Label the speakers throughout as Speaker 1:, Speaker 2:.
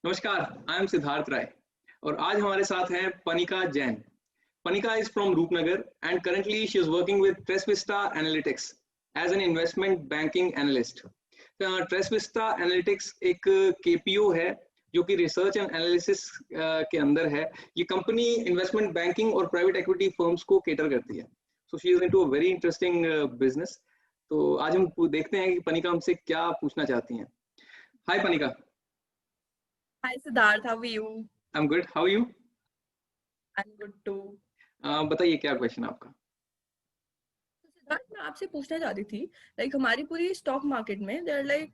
Speaker 1: नमस्कार, I am Siddharth राय और आज हमारे साथ हैं Panika Jain. Panika is from Rupnagar and currently she is working with Tresvista Analytics as an investment banking analyst. Tresvista Analytics एक KPO है जो कि रिसर्च एंड एनालिसिस के अंदर है। ये कंपनी इन्वेस्टमेंट बैंकिंग और प्राइवेट इक्विटी फर्म्स को केटर करती है। So she is into a very interesting business. तो आज हम देखते हैं कि पनिका हमसे क्या पूछना चाहती हैं। हाय Panika.
Speaker 2: Hi Siddharth, how are you?
Speaker 1: I'm good. How are you?
Speaker 2: I'm good too.
Speaker 1: बताइए क्या क्वेश्चन है आपका।
Speaker 2: सिद्धार्थ, मैं आपसे पूछना चाहती थी हमारी पूरी स्टॉक मार्केट में दे आर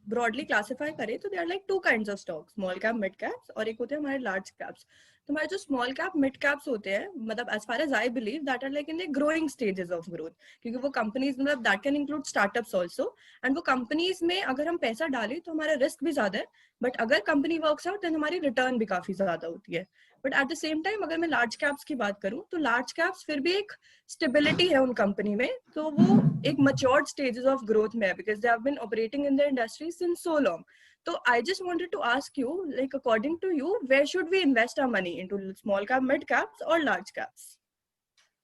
Speaker 2: ब्रॉडली क्लासिफाई करें तो they are two kinds of stocks, small cap, mid caps और एक होते हैं हमारे लार्ज कैप्स। तो हमारे जो स्मॉल कैप मिड कैप्स होते हैं, मतलब as far as I believe that are in the growing stages of growth, क्योंकि वो कंपनीज मतलब that can include startups also, and वो कंपनीज में अगर हम पैसा डालें तो हमारा रिस्क भी ज्यादा है, बट अगर कंपनी वर्क्स आउट देन हमारी रिटर्न भी काफी ज्यादा होती है। But at the same time अगर मैं लार्ज कैप्स की बात करूं तो लार्ज कैप्स फिर भी एक स्टेबिलिटी है उन कंपनी में, तो वो एक मैच्योर्ड स्टेजेस ऑफ ग्रोथ में है because they have been operating in the industry since so long. तो I just wanted to ask you, according to you, where should we invest our money, into small cap, mid caps और large caps?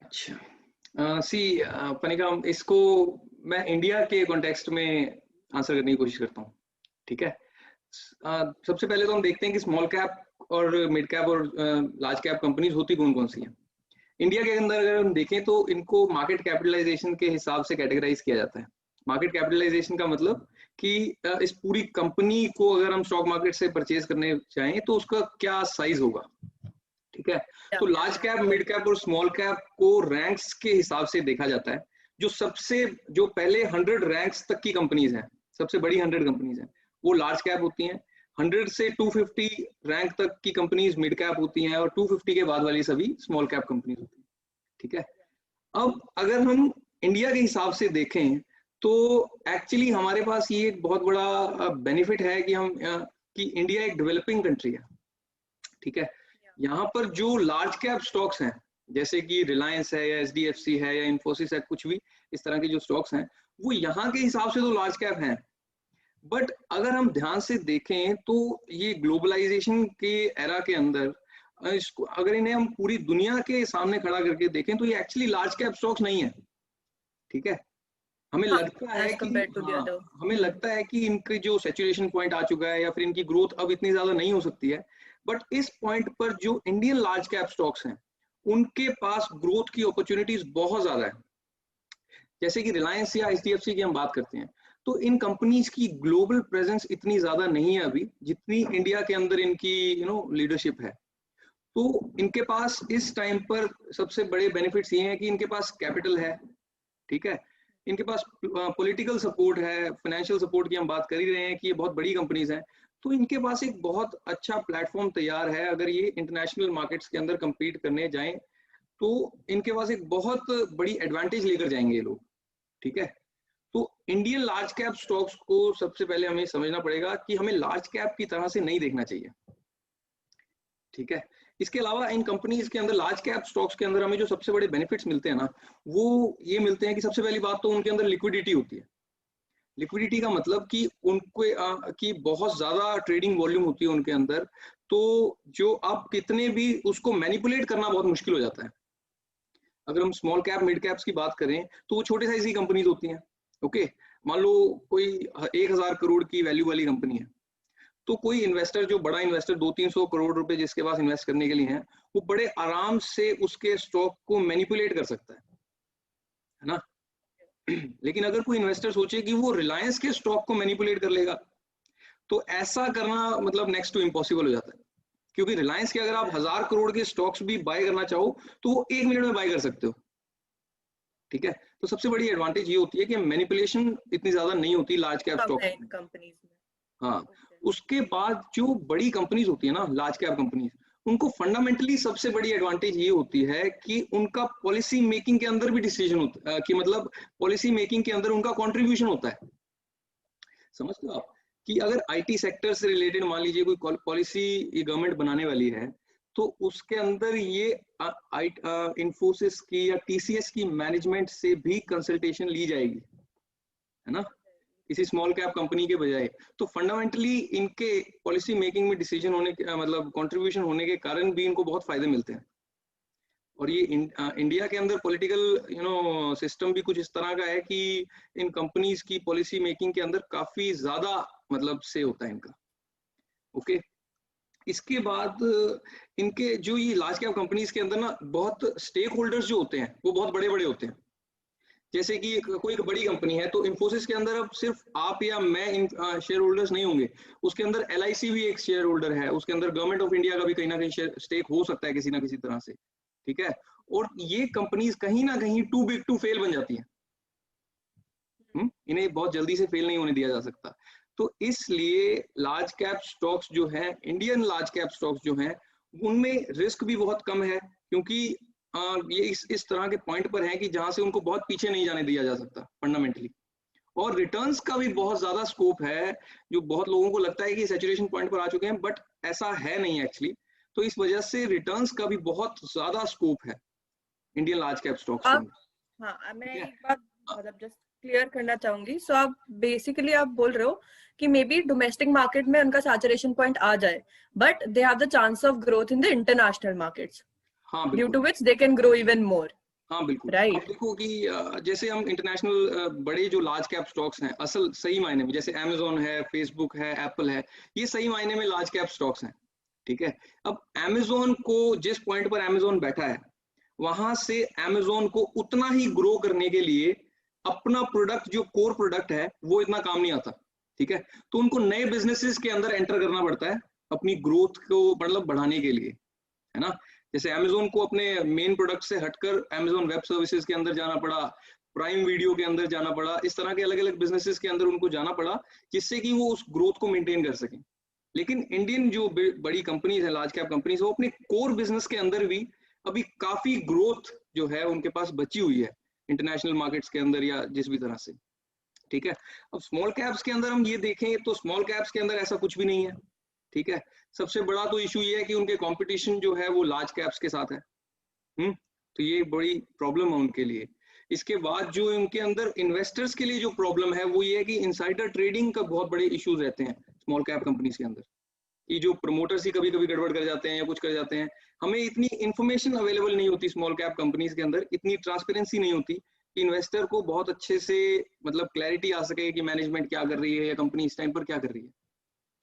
Speaker 1: अच्छा, पनिका, इसको मैं India के context में answer करने की कोशिश करता हूँ। ठीक है। सबसे पहले तो हम देखते हैं कि स्मॉल कैप और मिड कैप और लार्ज कैप कंपनीज होती कौन कौन सी हैं। इंडिया के अंदर अगर हम देखें तो इनको मार्केट कैपिटलाइजेशन के हिसाब से कैटेगराइज किया जाता है। मार्केट कैपिटलाइजेशन का मतलब कि इस पूरी कंपनी को अगर हम स्टॉक मार्केट से परचेज करने चाहें तो उसका क्या साइज होगा। ठीक है। तो लार्ज कैप, मिड कैप और स्मॉल कैप को रैंक्स के हिसाब से देखा जाता है। जो पहले 100 रैंक्स तक की कंपनीज हैं, सबसे बड़ी 100 कंपनीज हैं, वो लार्ज कैप होती हैं। 100 से 250 रैंक तक की कंपनीज मिड कैप होती हैं और 250 के बाद वाली सभी स्मॉल कैप कंपनीज होती हैं। ठीक है। अब अगर हम इंडिया के हिसाब से देखें तो एक्चुअली हमारे पास ये एक बहुत बड़ा बेनिफिट है कि इंडिया एक डेवलपिंग कंट्री है। ठीक है। यहाँ पर जो लार्ज कैप स्टॉक्स हैं, जैसे कि रिलायंस है या एचडीएफसी है या इन्फोसिस है, कुछ भी इस तरह के जो स्टॉक्स हैं वो यहाँ के हिसाब से तो लार्ज कैप हैं, बट अगर हम ध्यान से देखें तो ये ग्लोबलाइजेशन के एरा के अंदर इसको अगर इन्हें हम पूरी दुनिया के सामने खड़ा करके देखें तो ये एक्चुअली लार्ज कैप स्टॉक्स नहीं है। ठीक है। हमें लगता है कि इनके जो सैचुरेशन पॉइंट आ चुका है या फिर इनकी ग्रोथ अब इतनी ज्यादा नहीं हो सकती है, बट इस पॉइंट पर जो इंडियन लार्ज कैप स्टॉक्स हैं उनके पास ग्रोथ की अपॉर्चुनिटीज बहुत ज्यादा है। जैसे कि रिलायंस या एचडीएफसी की हम बात करते हैं तो इन कंपनीज की ग्लोबल प्रेजेंस इतनी ज्यादा नहीं है अभी जितनी इंडिया के अंदर इनकी लीडरशिप है। तो इनके पास इस टाइम पर सबसे बड़े बेनिफिट्स ये हैं कि इनके पास कैपिटल है। ठीक है। इनके पास पॉलिटिकल सपोर्ट है, फाइनेंशियल सपोर्ट की हम बात कर ही रहे हैं कि ये बहुत बड़ी कंपनीज हैं, तो इनके पास एक बहुत अच्छा प्लेटफॉर्म तैयार है। अगर ये इंटरनेशनल मार्केट्स के अंदर compete करने जाएं तो इनके पास एक बहुत बड़ी एडवांटेज लेकर जाएंगे ये लोग। ठीक है। तो इंडियन लार्ज कैप स्टॉक्स को सबसे पहले हमें समझना पड़ेगा कि हमें लार्ज कैप की तरह से नहीं देखना चाहिए। ठीक है। इसके अलावा इन कंपनीज के अंदर, लार्ज कैप स्टॉक्स के अंदर हमें जो सबसे बड़े बेनिफिट्स मिलते हैं ना, वो ये मिलते हैं कि सबसे पहली बात तो उनके अंदर लिक्विडिटी होती है। लिक्विडिटी का मतलब कि की बहुत ज्यादा ट्रेडिंग वॉल्यूम होती है उनके अंदर, तो जो आप कितने भी उसको मैनिपुलेट करना बहुत मुश्किल हो जाता है। अगर हम स्मॉल कैप, मिड कैप्स की बात करें तो वो छोटे साइज की कंपनीज होती हैं। ओके। मान लो कोई 1000 करोड़ की वैल्यू वाली कंपनी है, तो कोई इन्वेस्टर, जो बड़ा इन्वेस्टर 200-300 करोड़ रुपए जिसके पास इन्वेस्ट करने के लिए हैं, वो बड़े आराम से उसके स्टॉक को मैनिपुलेट कर सकता है ना। लेकिन अगर कोई इन्वेस्टर सोचे कि वो रिलायंस के स्टॉक को मैनिपुलेट कर लेगा तो ऐसा करना मतलब नेक्स्ट टू इम्पॉसिबल हो जाता है, क्योंकि रिलायंस के अगर आप 1000 करोड़ के स्टॉक्स भी बाय करना चाहो तो वो 1 मिनट में बाय कर सकते हो। ठीक है। तो सबसे बड़ी एडवांटेज ये होती है कि मैनिपुलेशन इतनी ज्यादा नहीं होती लार्ज कैप स्टॉक
Speaker 2: कंपनीज में।
Speaker 1: हाँ। उसके बाद जो बड़ी कंपनीज होती है ना, लार्ज कैप कंपनीज, उनको फंडामेंटली सबसे बड़ी एडवांटेज ये होती है कि उनका पॉलिसी मेकिंग के अंदर भी डिसीजन होता है, कि मतलब पॉलिसी मेकिंग के अंदर उनका कंट्रीब्यूशन होता है। समझते हो आप कि अगर आईटी सेक्टर से रिलेटेड मान लीजिए कोई पॉलिसी गवर्नमेंट बनाने वाली है तो उसके अंदर ये इन्फोसिस की या टीसीएस की मैनेजमेंट से भी कंसल्टेशन ली जाएगी, है ना। किसी स्मॉल कैप कंपनी के बजाय। तो फंडामेंटली इनके पॉलिसी मेकिंग में डिसीजन होने के मतलब कंट्रीब्यूशन होने के कारण भी इनको बहुत फायदे मिलते हैं। और ये इंडिया के अंदर पॉलिटिकल सिस्टम भी कुछ इस तरह का है कि इन कंपनीज की पॉलिसी मेकिंग के अंदर काफी ज्यादा मतलब से होता है इनका। ओके, इसके बाद इनके जो ये लार्ज कैप कंपनीज के अंदर ना बहुत स्टेक होल्डर्स जो होते हैं वो बहुत बड़े बड़े होते हैं। जैसे कि कोई एक बड़ी कंपनी है तो इन्फोसिस के अंदर अब सिर्फ आप या मैं शेयर होल्डर्स नहीं होंगे, उसके अंदर LIC भी एक शेयर होल्डर है, उसके अंदर गवर्नमेंट ऑफ इंडिया का भी कहीं ना कहीं स्टेक हो सकता है किसी ना किसी तरह से। ठीक है, और ये कंपनीज कहीं ना कहीं टू बिग टू फेल बन जाती हैं। इन्हें बहुत जल्दी से फेल नहीं होने दिया जा सकता। तो इसलिए लार्ज कैप स्टॉक्स जो है, इंडियन लार्ज कैप स्टॉक्स जो हैं, उनमें रिस्क भी बहुत कम है, क्योंकि ये इस तरह के पॉइंट पर है कि जहां से उनको बहुत पीछे नहीं जाने दिया जा सकता फंडामेंटली। और रिटर्न्स का भी बहुत ज्यादा स्कोप है, जो बहुत लोगों को लगता है कि सैचुरेशन पॉइंट पर आ चुके हैं, बट ऐसा है नहीं एक्चुअली। तो इस वजह से रिटर्न्स का भी बहुत ज्यादा स्कोप है इंडियन लार्ज कैप स्टॉक्स के अंदर।
Speaker 2: हाँ, मैं एक बात मतलब जस्ट क्लियर करना चाहूंगी। सो आप बेसिकली आप बोल रहे हो कि मे बी डोमेस्टिक मार्केट में उनका सैचुरेशन पॉइंट आ जाए, but they have the chance of growth in the international markets,
Speaker 1: हाँ
Speaker 2: ड्यू
Speaker 1: बिल्कुल,
Speaker 2: to which they can grow even more.
Speaker 1: हाँ बिल्कुल।
Speaker 2: राइट।
Speaker 1: अब देखो कि जैसे हम इंटरनेशनल बड़े जो लार्ज कैप स्टॉक्स हैं, असल सही मायने में, जैसे अमेजोन है, फेसबुक है, एप्पल है, ये सही मायने में लार्ज कैप स्टॉक्स हैं। ठीक है, अब अमेजोन को जिस पॉइंट पर अमेजोन बैठा है, वहां से अमेजोन को उतना ही ग्रो करने के लिए अपना प्रोडक्ट जो कोर प्रोडक्ट है वो इतना काम नहीं आता। ठीक है, तो उनको नए बिजनेसेस के अंदर एंटर करना पड़ता है अपनी ग्रोथ को मतलब बढ़ाने के लिए, है ना। जैसे अमेजोन को अपने मेन प्रोडक्ट से हटकर अमेजोन वेब सर्विसेज के अंदर जाना पड़ा, प्राइम वीडियो के अंदर जाना पड़ा, इस तरह के अलग अलग बिजनेसेस के अंदर उनको जाना पड़ा, जिससे कि वो उस ग्रोथ को मेंटेन कर सकें। लेकिन इंडियन जो बड़ी कंपनीज है, लार्ज कैप कंपनीज, वो अपने कोर बिजनेस के अंदर भी अभी काफी ग्रोथ जो है उनके पास बची हुई है इंटरनेशनल मार्केट्स के अंदर या जिस भी तरह से। ठीक है, अब स्मॉल कैप्स के अंदर हम ये देखें तो स्मॉल कैप्स के अंदर ऐसा कुछ भी नहीं है। ठीक है, सबसे बड़ा तो इशू ये है कि उनके कंपटीशन जो है वो लार्ज कैप्स के साथ है। तो ये बड़ी प्रॉब्लम है उनके लिए। इसके बाद जो उनके अंदर इन्वेस्टर्स के लिए जो प्रॉब्लम है वो ये है कि इनसाइडर ट्रेडिंग का बहुत बड़े इश्यूज रहते हैं स्मॉल कैप कंपनीज के अंदर, कि जो प्रमोटर्स ही कभी कभी गड़बड़ कर जाते हैं या कुछ कर जाते हैं। हमें इतनी इंफॉर्मेशन अवेलेबल नहीं होती स्मॉल कैप कंपनीज के अंदर, इतनी ट्रांसपेरेंसी नहीं होती कि इन्वेस्टर को बहुत अच्छे से मतलब क्लैरिटी आ सके कि मैनेजमेंट क्या कर रही है या कंपनी इस टाइम पर क्या कर रही है।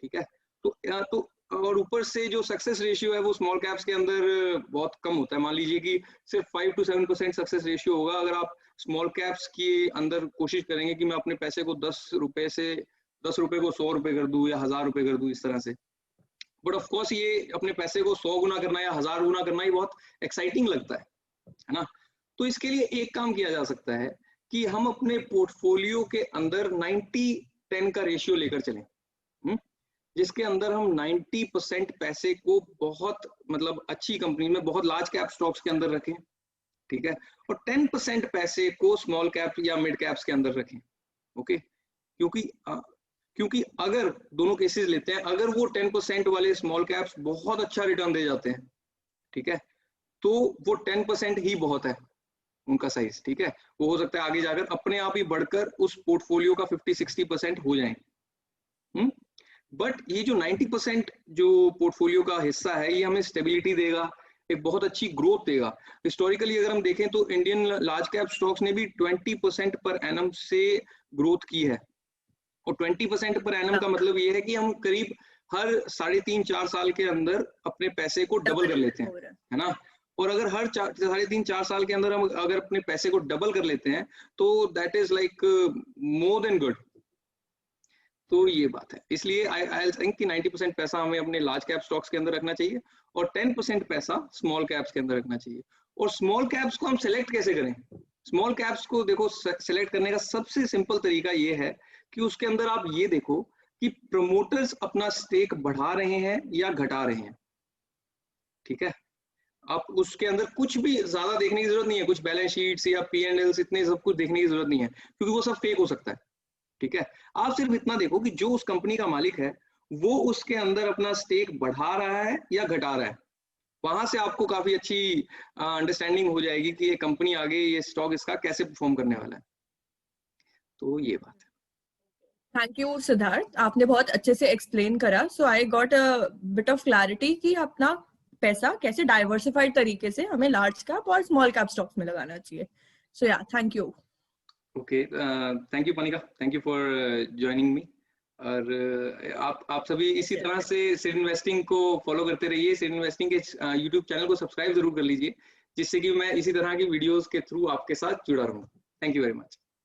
Speaker 1: ठीक है, तो और ऊपर से जो सक्सेस रेशियो है वो स्मॉल कैप्स के अंदर बहुत कम होता है। मान लीजिए कि सिर्फ 5 to 7% सक्सेस रेशियो होगा अगर आप स्मॉल कैप्स के अंदर कोशिश करेंगे कि मैं अपने पैसे को 10 रुपए को 100 रुपए कर दूं या 1000 रुपए कर दूं इस तरह से। बट ऑफ कोर्स ये अपने पैसे को 100 गुना करना या 1000 गुना करना ही बहुत एक्साइटिंग लगता है ना। तो इसके लिए एक काम किया जा सकता है कि हम अपने पोर्टफोलियो के अंदर 90-10 का रेशियो लेकर चलें, जिसके अंदर हम 90% पैसे को बहुत मतलब अच्छी कंपनी में, बहुत लार्ज कैप स्टॉक्स के अंदर रखें। ठीक है, और 10% पैसे को स्मॉल कैप या मिड कैप्स के अंदर रखें। ओके, क्योंकि अगर दोनों केसेस लेते हैं, अगर वो 10% वाले स्मॉल कैप्स बहुत अच्छा रिटर्न दे जाते हैं, ठीक है, तो वो 10% ही बहुत है उनका साइज। ठीक है, वो हो सकता है आगे जाकर अपने आप ही बढ़कर उस पोर्टफोलियो का 50-60% हो जाए। बट ये जो 90% जो पोर्टफोलियो का हिस्सा है ये हमें स्टेबिलिटी देगा, एक बहुत अच्छी ग्रोथ देगा। हिस्टोरिकली अगर हम देखें तो इंडियन लार्ज कैप स्टॉक्स ने भी 20% पर एनम से ग्रोथ की है। और 20% पर एनम का मतलब ये है कि हम करीब हर 3.5-4 साल के अंदर अपने पैसे को डबल कर लेते हैं, है ना। और अगर हर 3.5-4 साल के अंदर हम अगर अपने पैसे को डबल कर लेते हैं तो that is like more than good. तो ये बात है, इसलिए आई थिंक कि 90% पैसा हमें अपने लार्ज कैप स्टॉक्स के अंदर रखना चाहिए और 10% पैसा स्मॉल कैप्स के अंदर रखना चाहिए। और स्मॉल कैप्स को हम सिलेक्ट कैसे करें? स्मॉल कैप्स को देखो सिलेक्ट करने का सबसे सिंपल तरीका ये है कि उसके अंदर आप ये देखो कि प्रमोटर्स अपना स्टेक बढ़ा रहे हैं या घटा रहे हैं। ठीक है, आप उसके अंदर कुछ भी ज्यादा देखने की जरूरत नहीं है, कुछ बैलेंस शीट्स या P&Ls इतने सब कुछ देखने की जरूरत नहीं है, क्योंकि वो सब फेक हो सकता है। ठीक है, आप सिर्फ इतना देखो कि जो उस कंपनी का मालिक है वो उसके अंदर अपना स्टेक बढ़ा रहा है या घटा रहा है। वहां से आपको काफी अच्छी अंडरस्टैंडिंग हो जाएगी कि ये कंपनी आगे, ये स्टॉक इसका कैसे परफॉर्म करने वाला है। तो ये बात है।
Speaker 2: थैंक यू सिद्धार्थ, आपने बहुत अच्छे से एक्सप्लेन करा, so I got a bit of clarity कि अपना पैसा कैसे डाइवर्सिफाइड तरीके से हमें लार्ज कैप और स्मॉल कैप स्टॉक्स में लगाना चाहिए. So yeah, thank you.
Speaker 1: Okay, thank you Panika, thank you for joining me. और आप सभी इसी तरह से सिड इन्वेस्टिंग को फॉलो करते रहिए. सिड इन्वेस्टिंग के यूट्यूब चैनल को सब्सक्राइब जरूर कर लीजिए, जिससे कि मैं इसी तरह की वीडियोस के थ्रू आपके साथ जुड़ा रहूं. Thank you very much.